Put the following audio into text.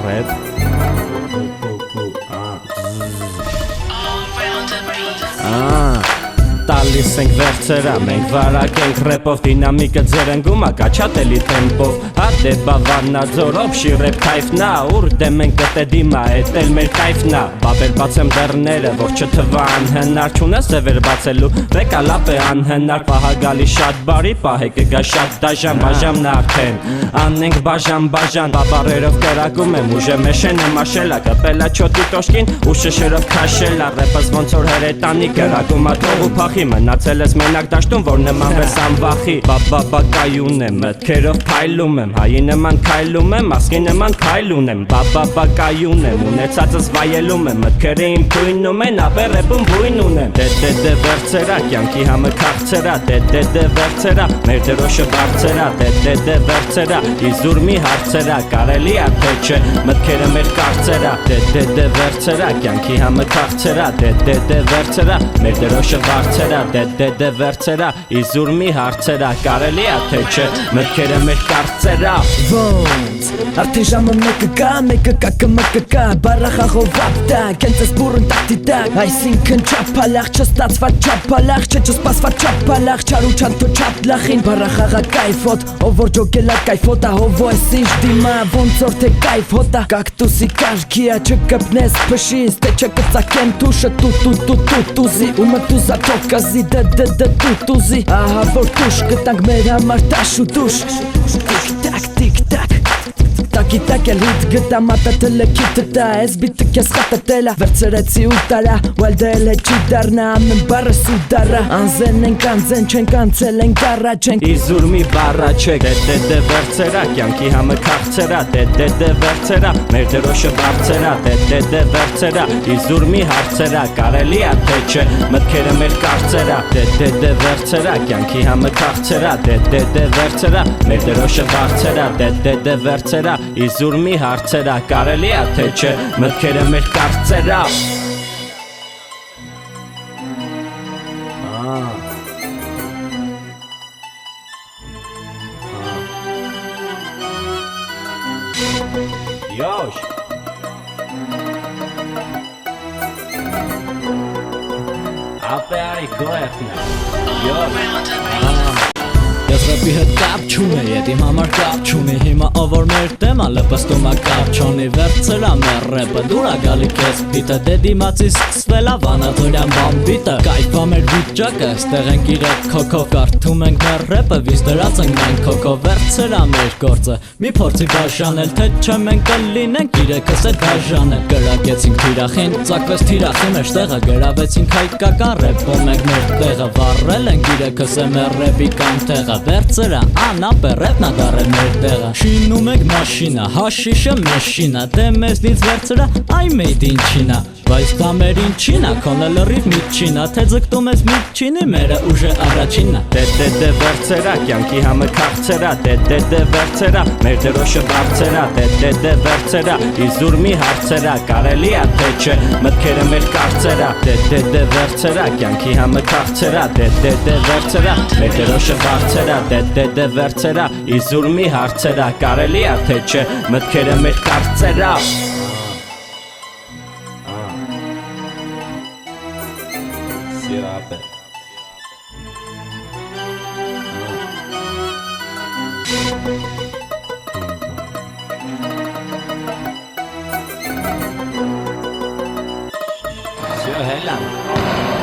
Rap. Տալիս ենք վերցերա, մենք վարակ ենք ռեպով, դինամիկը ձեր ընգում ակաչատելի տեմպով, հատ է բավանա ձորով, շի ռեպ կայվնա, ուր դեմ ենք կտե դիմա, էտ էլ մեր կայվնա, բաբեր բացեմ դերները, որ չթվա անհնար, չունես ձևեր բացելու, ռեկա լապ է անհնար, պահագալի շատ բարի, պահե կգա շատ դաժան, բաժամն արդեն, անենք բաժան, բաբարերով կրակում եմ, ուժը մեշեն եմ աշելա, կպելա չոտի տոշկին, ու շշերով քաշելա, ռեպս ոնց որ հերետանի կրակում ատող ու փախի Մնացել ես մենակ դաշտում, որ նմանվես անվախի Բաբաբակայուն եմ, մտքերով փայլում եմ Հայի նման քայլում եմ, ասկի նման քայլուն եմ Բաբաբակայուն եմ, ունեցածս վայելում եմ Մտքերը իմ թույնում են, ապե ռեպում բույն ունեմ Դե վերցերա, կյանքի համը քաղցերա Դե վերցերա, մեր դրոշը բարձերա Դե վերցերա, իզուր մի հարցերա Կարելի է թե չէ, մտքերը մեր կարծերա Դե վերցերա, կյանքի համը քաղցերա Դե վերցերա, մեր դրոշը բարձերա Դե վերցերա, իզուր մի հարցերա Կարելի է թե չէ, մտքերը մեր կարծերա Ոնց, արդեն ժամը մեկը կա կմկը կա Բարախախով ապտա, կենց ես բուրն տակտի տակ Այսինքն չապալախ, չստացված չապալախ Չսպասված չապալախ, չարու չանթո չապ լախին Բարախաղա կայֆ հոտ, ով որ ջոգելա կայֆ հոտա Հովո ես ինչ դիմա, ոնց որ թե կայֆ հոտա Կակտուսի կաշկիա, չկպնես փշից Թե չկծակեն թուշը տուզի Ու մտուզա թոքազի տուզի Ահա որ թուշ կտանք մեր համար տաշ ու տուշ Տիկ-տակ Տակ էլ հիտ գտա մատատը լքիտը տա Ես բիտը կես խատատելա Վերցրեցի ու տարա Ուալդը էլ է չի դարնա Ամեն բարս ու դարա Անզեն ենք անզեն չենք անցել ենք առաջ ենք Իզուր մի բարա չեք Դե վերցերա կյանքի համը քաղցերա Դե վերցերա մեր դրոշը բարձերա Դե վերցերա իզուր մի հարցերա Կարելի է թե չէ մտքերը մեր կարծերա Դե վերցերա կյանքի համը քաղցերա Դե վերցերա մեր դրոշը բարձերա Դե վերցերա իզուր մի հարցերա Կարելի է թե չէ մտքերը մեր կարծերա Yosh Ապե արի գոյախնը Yosh Ես ռեպի հետ կապ չունի, ետ իմ համար կապ չունի Հիմա ով որ մեր տեմա լպստում ա կապ չոնի Վերցերա մեր ռեպը, դուրա գալի կես պիտը Դե դիմացի սկսվելա վանատորյան բամբիտը Կայվա մեր վիճակը, ստեղ ենք իրեք քոքով Կարդում ենք մեր ռեպը, վիզ դրած ենք մենք քոքով Վերցերա մեր գործը, մի փորձի բաժանել Թե չէ մենք կլինենք իրեքս է դաժանել Գրակեցինք թիրախին, ծակվեց թիրախի մեր տեղը Գրավեցինք հայկական ռեպում ենք մեր տեղը Վառել ենք իրեքս է մեր ռեպի կամ տեղը Վերցերա, անապ է ռեպնա դարել մեր տեղը Շինում ենք մաշինա, հաշիշը մեշինա Դե մեզնից վերցերա, այ մեյդ ինչինա Բայց դա մեր ինչինա, քոնը լրիվ միջինա Թե ձգտում ես միջինի, մերը ուժը առաջինա Դե վերցերա, կյանքի համը քաղցերա Դե վերցերա, մեր դրոշը բարձերա Դե վերցերա, իզուր մի հարցերա Կարելի է թե չէ, մտքերը մեր կարծերա Դե վերցերա, կյանքի համը քաղցերա Դե վերցերա, մեր դրոշը բարձերա Դե վերցերա, իզուր մի հարցերա Կարելի է թե չէ, մտքերը մեր կարծերա Все, Helen.